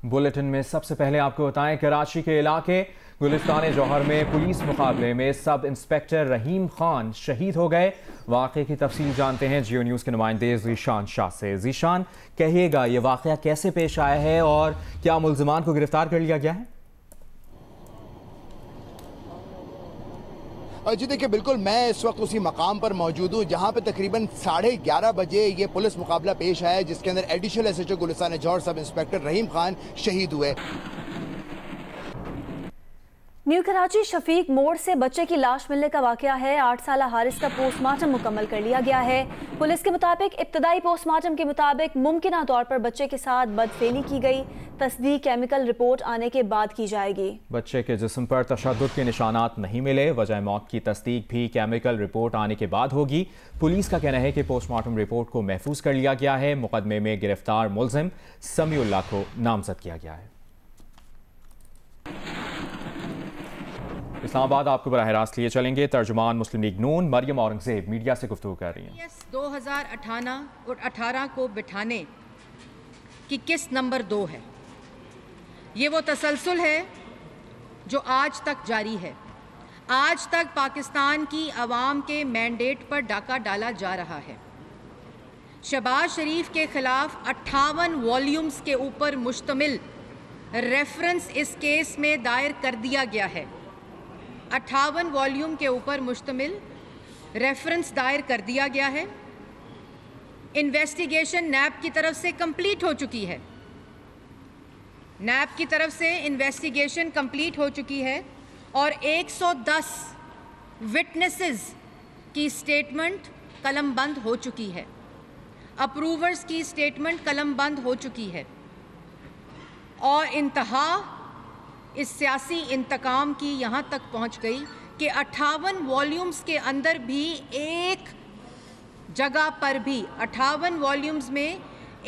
Bulletin में सबसे पहले आपको बताएं, कराची के इलाके गुलिस्तान जौहर में पुलिस मुकाबले में सब इंस्पेक्टर रहीम खान शहीद हो गए। वाक़े की तफसील जानते हैं जियो न्यूज़ के नुमाइंदे ज़ीशान शाह से। ज़ीशान, कहिएगा ये वाक़या कैसे पेश आया है और क्या मुल्ज़िमान को गिरफ्तार कर लिया गया है? जी देखिए, बिल्कुल मैं इस वक्त उसी मकाम पर मौजूद हूँ जहाँ पे तकरीबन 11:30 बजे ये पुलिस मुकाबला पेश आया, जिसके अंदर एडिशनल SHO गुलिस्तान जौहर सब इंस्पेक्टर रहीम खान शहीद हुए। न्यू कराची शफीक मोड़ से बच्चे की लाश मिलने का वाकया है। 8 साल हारिस का पोस्टमार्टम मुकम्मल कर लिया गया है। पुलिस के मुताबिक इब्तदाई पोस्टमार्टम के मुताबिक मुमकिना तौर पर बच्चे के साथ बदफेली की गई। तस्दीक केमिकल रिपोर्ट आने के बाद की जाएगी। बच्चे के जिस्म पर तशद्दुद के निशानात नहीं मिले। वजह मौत की तस्दीक भी केमिकल रिपोर्ट आने के बाद होगी। पुलिस का कहना है कि पोस्टमार्टम रिपोर्ट को महफूज कर लिया गया है। मुकदमे में गिरफ्तार मुल्जिम समीउल्लाह को नामजद किया गया है। इस्लामाबाद आपको बराह रास्त लिए चलेंगे। तर्जुमान मुस्लिम लीग नून मरियम औरंगजेब मीडिया से गुफ्तगू कर रही हैं। 2018 को बिठाने की किस्त नंबर 2 है। ये वो तसलसल है जो आज तक जारी है। आज तक पाकिस्तान की आवाम के मैंडेट पर डाका डाला जा रहा है। शहबाज शरीफ के खिलाफ 58 वॉल्यूम्स के ऊपर मुश्तमिल रेफरेंस इस केस में दायर कर दिया गया है। 58 वॉल्यूम के ऊपर मुश्तमिल रेफरेंस दायर कर दिया गया है। इन्वेस्टिगेशन नैब की तरफ से कंप्लीट हो चुकी है। नैब की तरफ से इन्वेस्टिगेशन कंप्लीट हो चुकी है और 110 विटनेसेस की स्टेटमेंट कलमबंद हो चुकी है। अप्रूवर्स की स्टेटमेंट कलमबंद हो चुकी है और इंतहा इस सियासी इंतकाम की यहाँ तक पहुँच गई कि 58 वॉल्यूम्स के अंदर भी एक जगह पर भी 58 वॉल्यूम्स में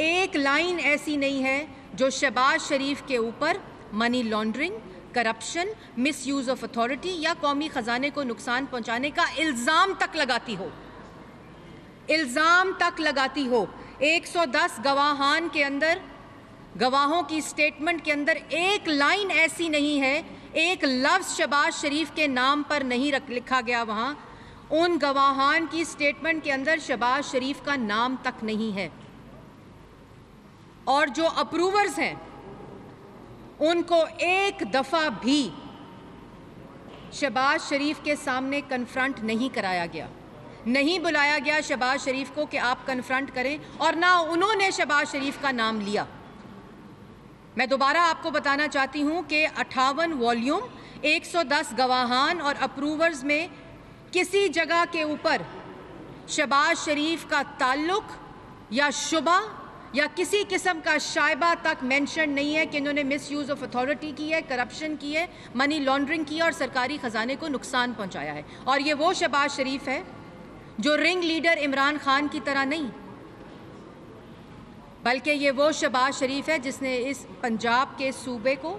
एक लाइन ऐसी नहीं है जो शहबाज शरीफ के ऊपर money laundering, corruption, misuse of authority या कौमी ख़जाने को नुकसान पहुँचाने का इल्ज़ाम तक लगाती हो। इल्ज़ाम तक लगाती हो। 110 गवाहान के अंदर, गवाहों की स्टेटमेंट के अंदर एक लाइन ऐसी नहीं है, एक लफ्ज़ शहबाज शरीफ के नाम पर नहीं लिखा गया। वहाँ उन गवाहान की स्टेटमेंट के अंदर शहबाज शरीफ का नाम तक नहीं है। और जो अप्रूवर्स हैं उनको एक दफ़ा भी शहबाज शरीफ के सामने कन्फ्रंट नहीं कराया गया, नहीं बुलाया गया शहबाज शरीफ को कि आप कन्फ्रंट करें, और ना उन्होंने शहबाज शरीफ का नाम लिया। मैं दोबारा आपको बताना चाहती हूं कि 58 वॉल्यूम, 110 गवाहान और अप्रूवर्स में किसी जगह के ऊपर शहबाज शरीफ का ताल्लुक या शुबा या किसी किस्म का शायबा तक मेंशन नहीं है कि इन्होंने मिसयूज़ ऑफ अथॉरिटी की है, करप्शन की है, मनी लॉन्ड्रिंग की है और सरकारी ख़जाने को नुकसान पहुंचाया है। और ये वो शहबाज शरीफ है जो रिंग लीडर इमरान खान की तरह नहीं, बल्कि ये वो शहबाज शरीफ है जिसने इस पंजाब के सूबे को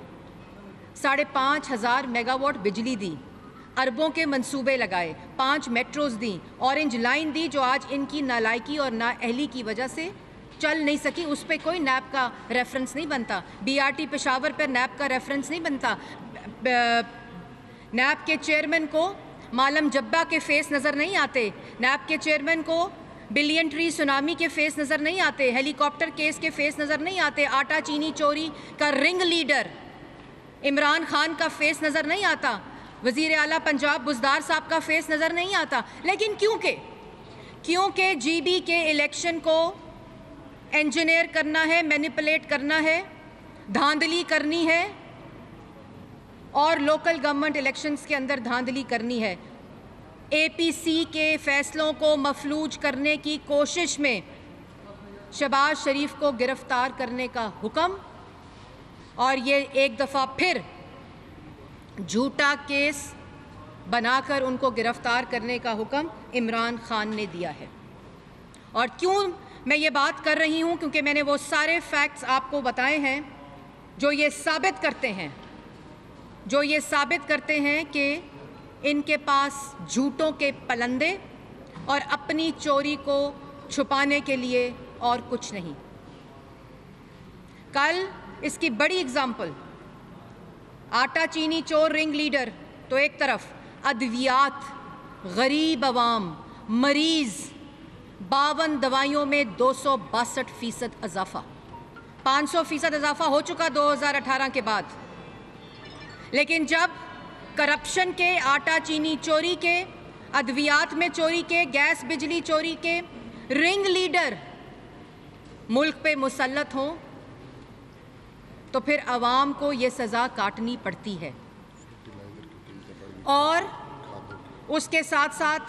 5,500 मेगावाट बिजली दी, अरबों के मंसूबे लगाए, 5 मेट्रोज दी, ऑरेंज लाइन दी जो आज इनकी नालायकी और नाअहली की वजह से चल नहीं सकी। उस पर कोई नैब का रेफरेंस नहीं बनता। BRT पेशावर पर नैब का रेफरेंस नहीं बनता। नैब के चेयरमैन को मालम जब्बा के फेस नज़र नहीं आते। नैब के चेयरमैन को बिलियन ट्री सुनामी के फेस नज़र नहीं आते। हेलीकॉप्टर केस के फेस नज़र नहीं आते। आटा चीनी चोरी का रिंग लीडर इमरान खान का फेस नज़र नहीं आता। वज़ीर आला पंजाब बुज़दार साहब का फेस नज़र नहीं आता। लेकिन क्योंकि GB के इलेक्शन को इंजीनियर करना है, मैनिपुलेट करना है, धांधली करनी है और लोकल गवर्नमेंट इलेक्शंस के अंदर धांधली करनी है, APC के फैसलों को मफलूज करने की कोशिश में शहबाज शरीफ को गिरफ्तार करने का हुक्म, और ये एक दफ़ा फिर झूठा केस बनाकर उनको गिरफ्तार करने का हुक्म इमरान खान ने दिया है। और क्यों मैं ये बात कर रही हूँ? क्योंकि मैंने वो सारे फैक्ट्स आपको बताए हैं जो ये साबित करते हैं कि इनके पास झूठों के पलंदे और अपनी चोरी को छुपाने के लिए और कुछ नहीं। कल इसकी बड़ी एग्जाम्पल आटा चीनी चोर रिंग लीडर तो एक तरफ, अद्वियात, गरीब अवाम, मरीज, 52 दवाइयों में 262% इजाफा, 500% इजाफा हो चुका 2018 के बाद। लेकिन जब करप्शन के, आटा चीनी चोरी के, अद्वियात में चोरी के, गैस बिजली चोरी के रिंग लीडर मुल्क पे मुसल्लत हों तो फिर अवाम को ये सज़ा काटनी पड़ती है। और उसके साथ साथ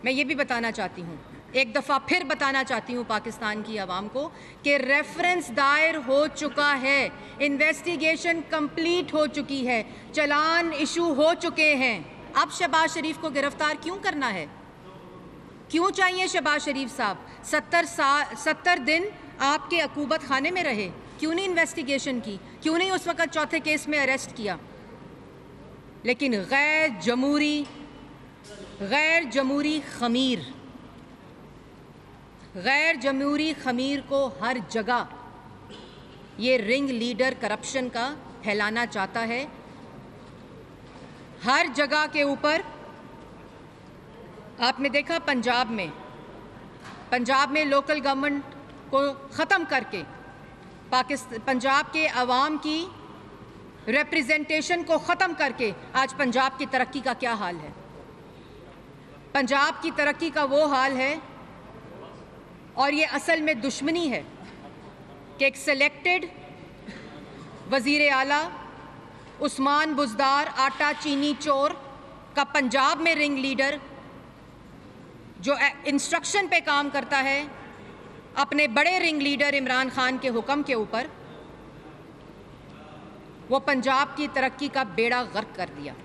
मैं ये भी बताना चाहती हूँ, एक दफ़ा फिर बताना चाहती हूँ पाकिस्तान की आवाम को कि रेफरेंस दायर हो चुका है, इन्वेस्टिगेशन कंप्लीट हो चुकी है, चलान इशू हो चुके हैं। अब शहबाज शरीफ को गिरफ्तार क्यों करना है? क्यों चाहिए शहबाज शरीफ साहब? 70 दिन आपके अकूबत खाने में रहे, क्यों नहीं इन्वेस्टिगेशन की? क्यों नहीं उस वक़्त चौथे केस में अरेस्ट किया? लेकिन गैर जमहूरी खमीर को हर जगह ये रिंग लीडर करप्शन का फैलाना चाहता है। हर जगह के ऊपर आपने देखा पंजाब में लोकल गवर्नमेंट को ख़त्म करके पंजाब के अवाम की रिप्रेजेंटेशन को ख़त्म करके आज पंजाब की तरक्की का क्या हाल है? पंजाब की तरक्की का वो हाल है, और ये असल में दुश्मनी है कि एक सिलेक्टेड वज़ीर आला उस्मान बुज़दार, आटा चीनी चोर का पंजाब में रिंग लीडर जो इंस्ट्रक्शन पे काम करता है अपने बड़े रिंग लीडर इमरान खान के हुक्म के ऊपर, वो पंजाब की तरक्की का बेड़ा गर्क कर दिया।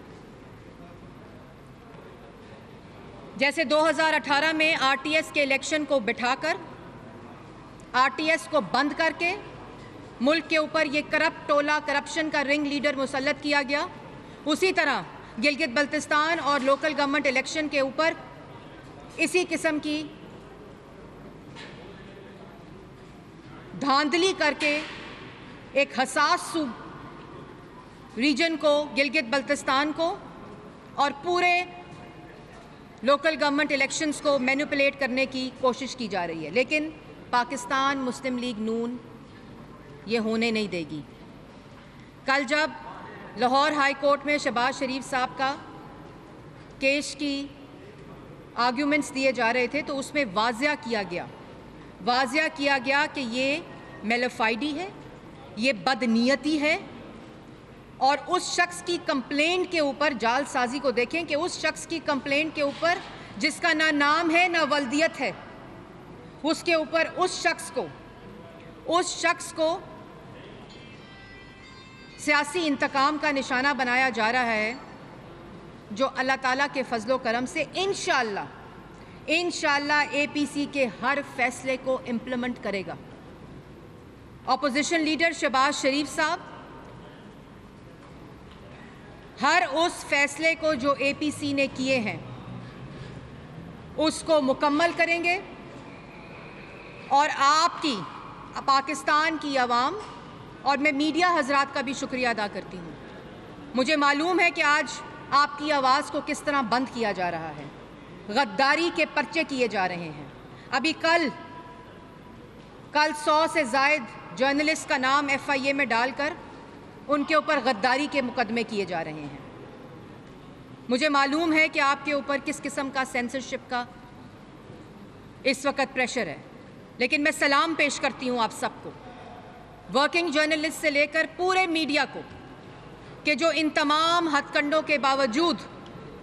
जैसे 2018 में आरटीएस के इलेक्शन को बिठाकर आरटीएस को बंद करके मुल्क के ऊपर ये करप्ट टोला, करप्शन का रिंग लीडर मुसल्लत किया गया, उसी तरह गिलगित बल्तिस्तान और लोकल गवर्नमेंट इलेक्शन के ऊपर इसी किस्म की धांधली करके एक हसास रीजन को, गिलगित बल्तिस्तान को और पूरे लोकल गवर्नमेंट इलेक्शंस को मैनिपुलेट करने की कोशिश की जा रही है। लेकिन पाकिस्तान मुस्लिम लीग नून ये होने नहीं देगी। कल जब लाहौर हाई कोर्ट में शहबाज शरीफ साहब का केस की आर्ग्यूमेंट्स दिए जा रहे थे तो उसमें वाज़िया किया गया कि ये मेलाफाइडी है, ये बदनीयती है, और उस शख्स की कंप्लेंट के ऊपर जालसाजी को देखें कि उस शख्स की कंप्लेंट के ऊपर जिसका ना नाम है ना वल्दियत है, उसके ऊपर उस शख्स को सियासी इंतकाम का निशाना बनाया जा रहा है, जो अल्लाह ताला के फजलो करम से इंशाअल्लाह एपीसी के हर फैसले को इम्प्लीमेंट करेगा। अपोजिशन लीडर शहबाज शरीफ साहब हर उस फैसले को जो एपीसी ने किए हैं उसको मुकम्मल करेंगे, और आपकी पाकिस्तान की आवाम और मैं मीडिया हजरात का भी शुक्रिया अदा करती हूँ। मुझे मालूम है कि आज आपकी आवाज़ को किस तरह बंद किया जा रहा है, गद्दारी के पर्चे किए जा रहे हैं। अभी कल 100 से ज़ायद जर्नलिस्ट का नाम FIA में डालकर उनके ऊपर गद्दारी के मुकदमे किए जा रहे हैं। मुझे मालूम है कि आपके ऊपर किस किस्म का सेंसरशिप का इस वक्त प्रेशर है, लेकिन मैं सलाम पेश करती हूँ आप सबको, वर्किंग जर्नलिस्ट से लेकर पूरे मीडिया को, कि जो इन तमाम हथकंडों के बावजूद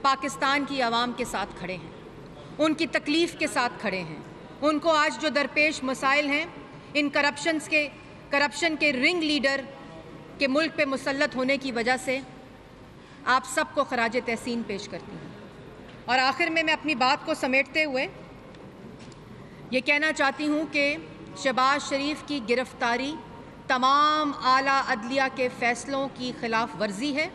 पाकिस्तान की आवाम के साथ खड़े हैं, उनकी तकलीफ़ के साथ खड़े हैं। उनको आज जो दरपेश मसाइल हैं, इन करप्शन के रिंग लीडर के मुल्क पे मुसल्लत होने की वजह से आप सबको खराज तहसीन पेश करती हूँ। और आखिर में मैं अपनी बात को समेटते हुए ये कहना चाहती हूँ कि शहबाज शरीफ की गिरफ्तारी तमाम आला अदलिया के फ़ैसलों की खिलाफ वर्जी है।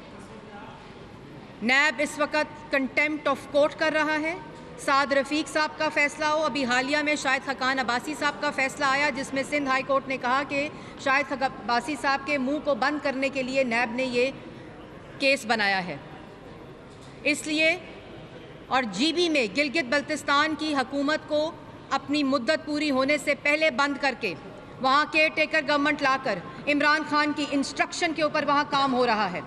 नैब इस वक्त कंटेम्प्ट ऑफ कोर्ट कर रहा है, साद रफ़ीक साहब का फ़ैसला हो। अभी हालिया में शाहिद खकान अब्बासी साहब का फ़ैसला आया जिसमें सिंध हाई कोर्ट ने कहा कि शाहिद अब्बासी साहब के मुंह को बंद करने के लिए नैब ने ये केस बनाया है। इसलिए और जीबी में गिलगित बल्तिस्तान की हुकूमत को अपनी मुद्दत पूरी होने से पहले बंद करके वहाँ केयर टेकर गवर्नमेंट लाकर इमरान खान की इंस्ट्रक्शन के ऊपर वहाँ काम हो रहा है।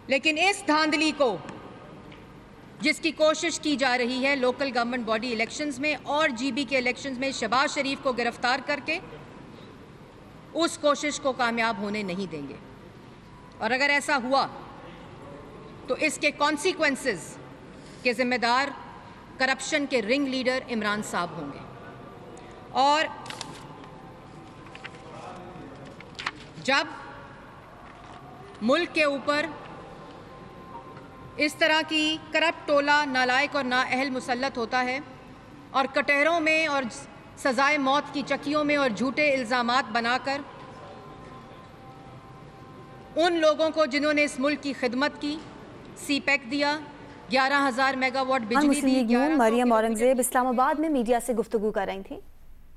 लेकिन इस धांधली को जिसकी कोशिश की जा रही है लोकल गवर्नमेंट बॉडी इलेक्शंस में और जीबी के इलेक्शंस में शहबाज शरीफ को गिरफ्तार करके, उस कोशिश को कामयाब होने नहीं देंगे। और अगर ऐसा हुआ तो इसके कॉन्सिक्वेंसेस के जिम्मेदार करप्शन के रिंग लीडर इमरान साहब होंगे। और जब मुल्क के ऊपर इस तरह की करप्ट टोला नालायक और नाअहल मुसल्लत होता है और कटहरों में और सजाए मौत की चक्कियों में और झूठे इल्ज़ामात बनाकर उन लोगों को जिन्होंने इस मुल्क की खिदमत की, सीपैक दिया, 11,000 मेगावाट बिजली दी। मरियम औरंगजेब इस्लामाबाद में मीडिया से गुफ्तगू कर रही थी।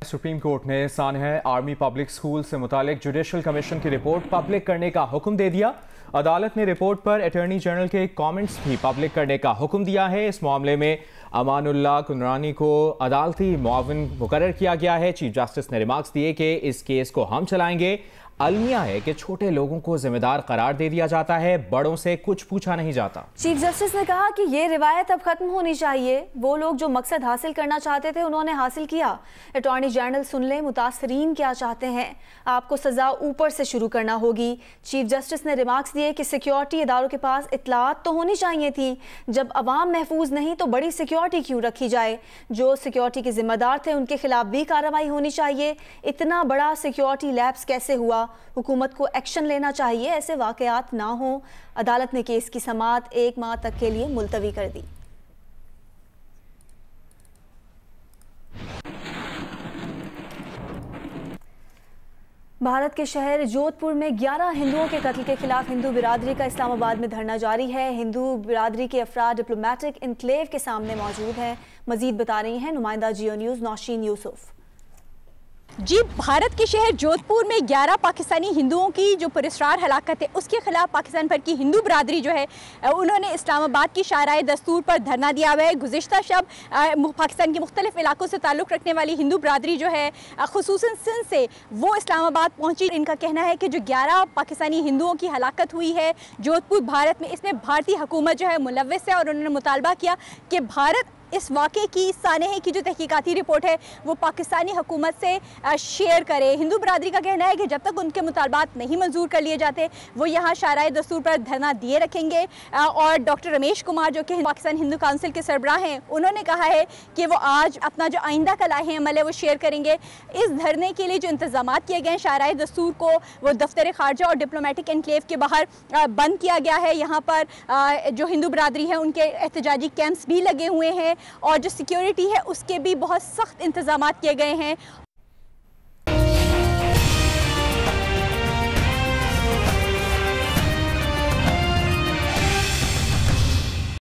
सुप्रीम कोर्ट ने सानह आर्मी पब्लिक स्कूल से मुतालिक जुडिशल कमीशन की रिपोर्ट पब्लिक करने का हुक्म दे दिया। अदालत ने रिपोर्ट पर अटॉर्नी जनरल के कमेंट्स भी पब्लिक करने का हुक्म दिया है। इस मामले में अमानुल्लाह कुनरानी को अदालती मुआविन मुकर्रर किया गया है। चीफ जस्टिस ने रिमार्क्स दिए कि इस केस को हम चलाएंगे। अलमिया है कि छोटे लोगों को जिम्मेदार करार दे दिया जाता है, बड़ों से कुछ पूछा नहीं जाता। चीफ जस्टिस ने कहा कि ये रिवायत अब खत्म होनी चाहिए। वो लोग जो मकसद हासिल करना चाहते थे उन्होंने हासिल किया। अटॉर्नी जनरल सुन ले मुतासरीन क्या चाहते हैं, आपको सजा ऊपर से शुरू करना होगी। चीफ जस्टिस ने रिमार्क्स दिए कि सिक्योरिटी इदारों के पास इतलात तो होनी चाहिए थी। जब अवाम महफूज नहीं तो बड़ी सिक्योरिटी क्यों रखी जाए। जो सिक्योरिटी के जिम्मेदार थे उनके खिलाफ भी कार्रवाई होनी चाहिए। इतना बड़ा सिक्योरिटी लैप्स कैसे हुआ, हुकूमत को एक्शन लेना चाहिए, ऐसे वाकयात ना हो। अदालत ने केस की समाअत 1 माह तक के लिए मुलतवी कर दी। भारत के शहर जोधपुर में 11 हिंदुओं के कत्ल के खिलाफ हिंदू बिरादरी का इस्लामाबाद में धरना जारी है। हिंदू बिरादरी के अफराद डिप्लोमेटिक इनक्लेव के सामने मौजूद हैं। मजीद बता रही हैं नुमाइंदा जियो न्यूज़ नौशीन यूसुफ। जी, भारत के शहर जोधपुर में 11 पाकिस्तानी हिंदुओं की जो पुरस्कार हलाकत है उसके खिलाफ पाकिस्तान भर की हिंदू बिरादरी जो है उन्होंने इस्लामाबाद की शाहराए दस्तूर पर धरना दिया हुआ है। गुज़िश्ता शब पाकिस्तान के मुख्तलिफ इलाकों से ताल्लुक़ रखने वाली हिंदू बिरादरी जो है खुसूसन सिंध से वो इस्लामाबाद पहुंची। इनका कहना है कि जो 11 पाकिस्तानी हिंदुओं की हलाकत हुई है जोधपुर भारत में, इसमें भारतीय हुकूमत जो है मुलव्वस है और उन्होंने मुतालबा किया कि भारत इस वाक़े की सानहे की जो तहकीकाती रिपोर्ट है वो पाकिस्तानी हुकूमत से शेयर करे। हिंदू बिरादरी का कहना है कि जब तक उनके मुतालबात नहीं मंजूर कर लिए जाते वो यहाँ शाहराए दस्तूर पर धरना दिए रखेंगे। और डॉक्टर रमेश कुमार जो कि पाकिस्तान हिंदू काउंसिल के सरबराह हैं उन्होंने कहा है कि वो आज अपना जो आइंदा का लाहे अमल है वो शेयर करेंगे। इस धरने के लिए जो इंतजाम किए गए हैं शाहराए दस्तूर को वो दफ्तर खारजा और डिप्लोमेटिक एनक्लेव के बाहर बंद किया गया है। यहाँ पर जो हिंदू बिरादरी है उनके एहतजाजी कैंप्स भी लगे हुए हैं और जो सिक्योरिटी है उसके भी बहुत सख्त इंतजाम किए गए हैं।